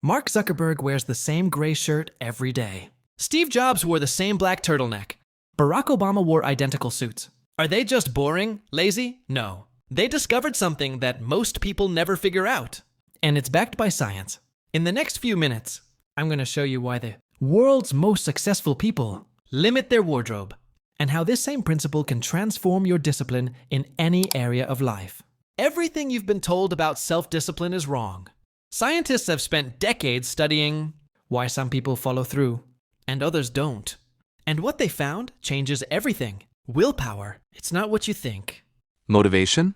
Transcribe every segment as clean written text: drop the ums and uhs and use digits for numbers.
Mark Zuckerberg wears the same gray shirt every day. Steve Jobs wore the same black turtleneck. Barack Obama wore identical suits. Are they just boring, lazy? No. They discovered something that most people never figure out. And it's backed by science. In the next few minutes, I'm going to show you why the world's most successful people limit their wardrobe, and how this same principle can transform your discipline in any area of life. Everything you've been told about self-discipline is wrong. Scientists have spent decades studying why some people follow through and others don't. And what they found changes everything. Willpower. It's not what you think. Motivation?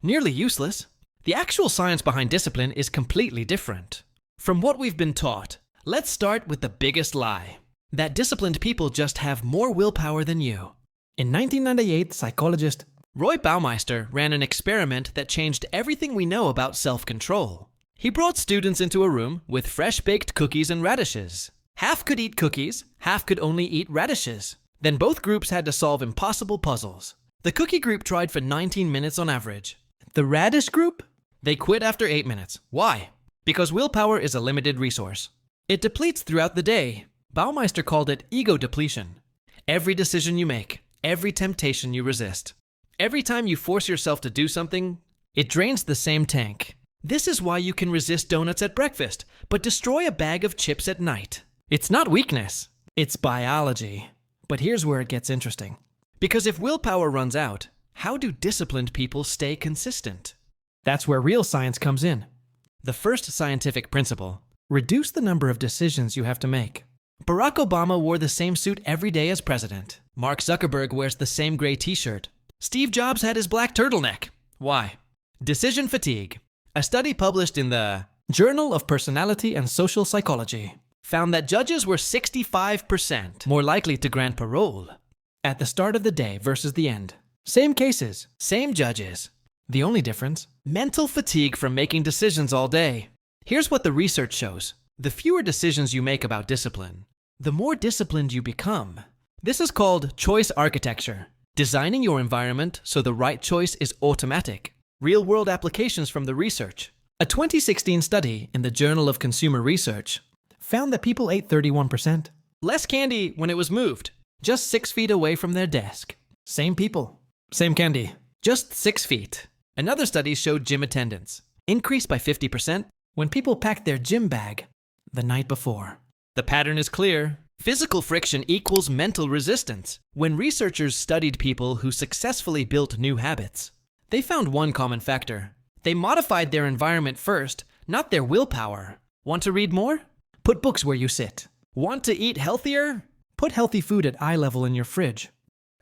Nearly useless. The actual science behind discipline is completely different. From what we've been taught, let's start with the biggest lie. That disciplined people just have more willpower than you. In 1998, psychologist Roy Baumeister ran an experiment that changed everything we know about self-control. He brought students into a room with fresh-baked cookies and radishes. Half could eat cookies, half could only eat radishes. Then both groups had to solve impossible puzzles. The cookie group tried for 19 minutes on average. The radish group? They quit after 8 minutes. Why? Because willpower is a limited resource. It depletes throughout the day. Baumeister called it ego depletion. Every decision you make, every temptation you resist, every time you force yourself to do something, it drains the same tank. This is why you can resist donuts at breakfast, but destroy a bag of chips at night. It's not weakness, it's biology. But here's where it gets interesting. Because if willpower runs out, how do disciplined people stay consistent? That's where real science comes in. The first scientific principle: reduce the number of decisions you have to make. Barack Obama wore the same suit every day as president. Mark Zuckerberg wears the same gray t-shirt. Steve Jobs had his black turtleneck. Why? Decision fatigue. A study published in the Journal of Personality and Social Psychology found that judges were 65% more likely to grant parole at the start of the day versus the end. Same cases, same judges. The only difference? Mental fatigue from making decisions all day. Here's what the research shows. The fewer decisions you make about discipline, the more disciplined you become. This is called choice architecture, designing your environment so the right choice is automatic. Real-world applications from the research. A 2016 study in the Journal of Consumer Research found that people ate 31% less candy when it was moved, just 6 feet away from their desk. Same people, same candy, just 6 feet. Another study showed gym attendance increased by 50% when people packed their gym bag the night before. The pattern is clear. Physical friction equals mental resistance. When researchers studied people who successfully built new habits, they found one common factor. They modified their environment first, not their willpower. Want to read more? Put books where you sit. Want to eat healthier? Put healthy food at eye level in your fridge.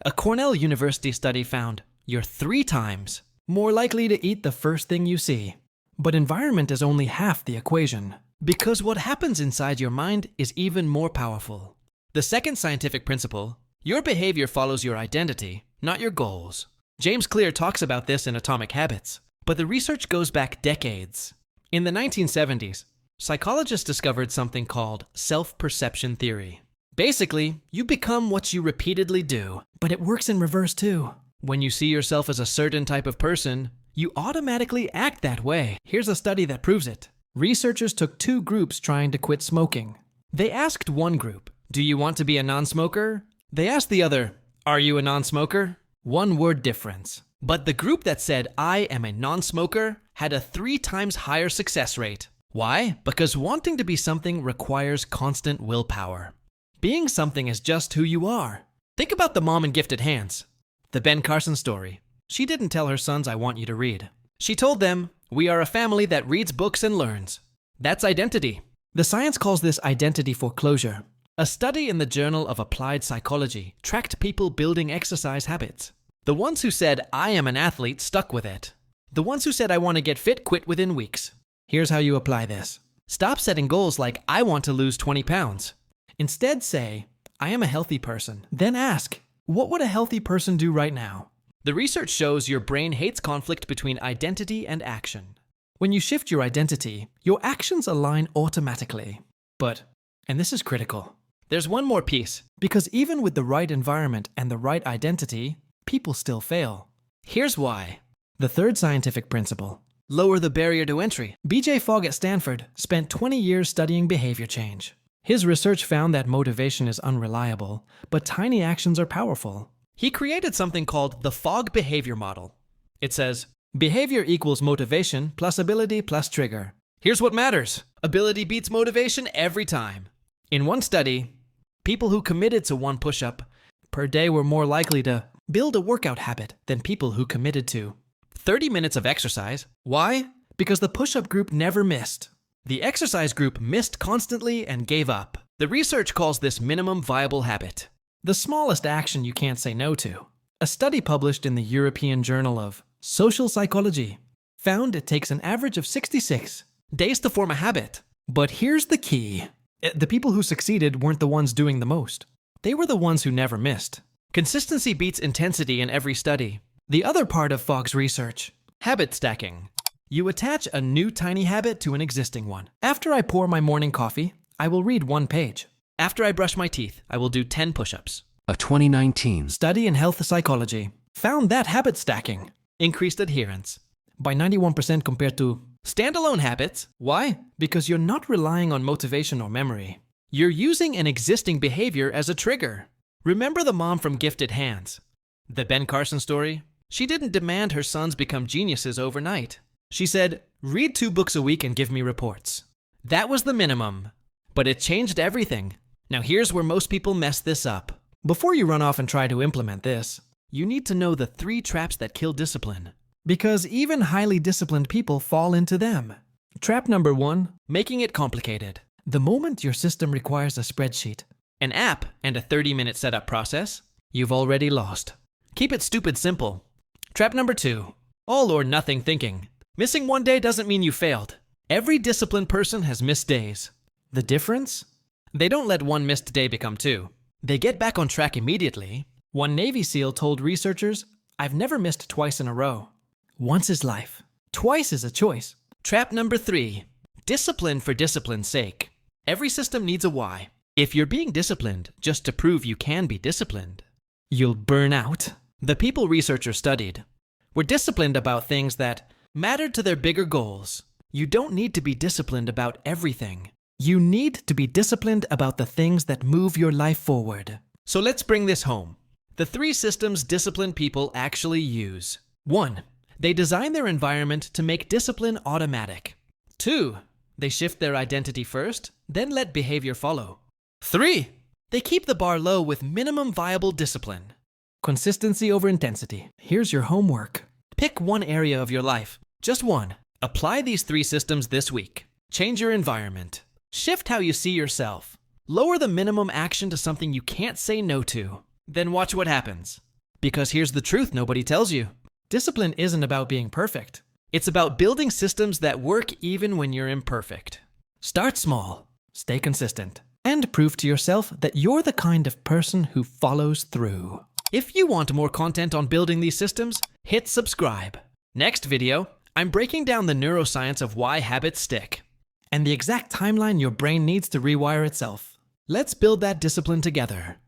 A Cornell University study found you're 3 times more likely to eat the first thing you see. But environment is only half the equation. Because what happens inside your mind is even more powerful. The second scientific principle: your behavior follows your identity, not your goals. James Clear talks about this in Atomic Habits, but the research goes back decades. In the 1970s, psychologists discovered something called self-perception theory. Basically, you become what you repeatedly do, but it works in reverse too. When you see yourself as a certain type of person, you automatically act that way. Here's a study that proves it. Researchers took 2 groups trying to quit smoking. They asked one group, "Do you want to be a non-smoker?" They asked the other, "Are you a non-smoker?" 1 word difference. But the group that said, "I am a non-smoker," had a 3 times higher success rate. Why? Because wanting to be something requires constant willpower. Being something is just who you are. Think about the mom in Gifted Hands. The Ben Carson story. She didn't tell her sons, "I want you to read." She told them, "We are a family that reads books and learns." That's identity. The science calls this identity foreclosure. A study in the Journal of Applied Psychology tracked people building exercise habits. The ones who said, "I am an athlete," stuck with it. The ones who said, "I want to get fit," quit within weeks. Here's how you apply this. Stop setting goals like, "I want to lose 20 pounds." Instead say, "I am a healthy person." Then ask, what would a healthy person do right now? The research shows your brain hates conflict between identity and action. When you shift your identity, your actions align automatically. But, and this is critical, there's one more piece. Because even with the right environment and the right identity, people still fail. Here's why. The third scientific principle: lower the barrier to entry. B.J. Fogg at Stanford spent 20 years studying behavior change. His research found that motivation is unreliable, but tiny actions are powerful. He created something called the Fogg behavior model. It says, behavior equals motivation plus ability plus trigger. Here's what matters. Ability beats motivation every time. In one study, people who committed to 1 push-up per day were more likely to build a workout habit than people who committed to 30 minutes of exercise. Why? Because the push-up group never missed. The exercise group missed constantly and gave up. The research calls this minimum viable habit. The smallest action you can't say no to. A study published in the European Journal of Social Psychology found it takes an average of 66 days to form a habit. But here's the key. The people who succeeded weren't the ones doing the most. They were the ones who never missed. Consistency beats intensity in every study. The other part of Fogg's research, habit stacking. You attach a new tiny habit to an existing one. After I pour my morning coffee, I will read 1 page. After I brush my teeth, I will do 10 push-ups. A 2019 study in health psychology found that habit stacking increased adherence by 91% compared to standalone habits. Why? Because you're not relying on motivation or memory. You're using an existing behavior as a trigger. Remember the mom from Gifted Hands? The Ben Carson story? She didn't demand her sons become geniuses overnight. She said, read 2 books a week and give me reports. That was the minimum, but it changed everything. Now here's where most people mess this up. Before you run off and try to implement this, you need to know the 3 traps that kill discipline. Because even highly disciplined people fall into them. Trap number 1, making it complicated. The moment your system requires a spreadsheet, an app, and a 30-minute setup process, you've already lost. Keep it stupid simple. Trap number 2, all or nothing thinking. Missing 1 day doesn't mean you failed. Every disciplined person has missed days. The difference? They don't let 1 missed day become 2. They get back on track immediately. One Navy SEAL told researchers, I've never missed twice in a row. Once is life. Twice is a choice. Trap number 3, discipline for discipline's sake. Every system needs a why. If you're being disciplined just to prove you can be disciplined, you'll burn out. The people researchers studied were disciplined about things that mattered to their bigger goals. You don't need to be disciplined about everything. You need to be disciplined about the things that move your life forward. So let's bring this home. The 3 systems disciplined people actually use. 1, they design their environment to make discipline automatic. 2, they shift their identity first, then let behavior follow. 3, they keep the bar low with minimum viable discipline. Consistency over intensity. Here's your homework. Pick 1 area of your life, just 1. Apply these 3 systems this week. Change your environment. Shift how you see yourself. Lower the minimum action to something you can't say no to. Then watch what happens. Because here's the truth nobody tells you. Discipline isn't about being perfect. It's about building systems that work even when you're imperfect. Start small, stay consistent, and prove to yourself that you're the kind of person who follows through. If you want more content on building these systems, hit subscribe. Next video, I'm breaking down the neuroscience of why habits stick and the exact timeline your brain needs to rewire itself. Let's build that discipline together.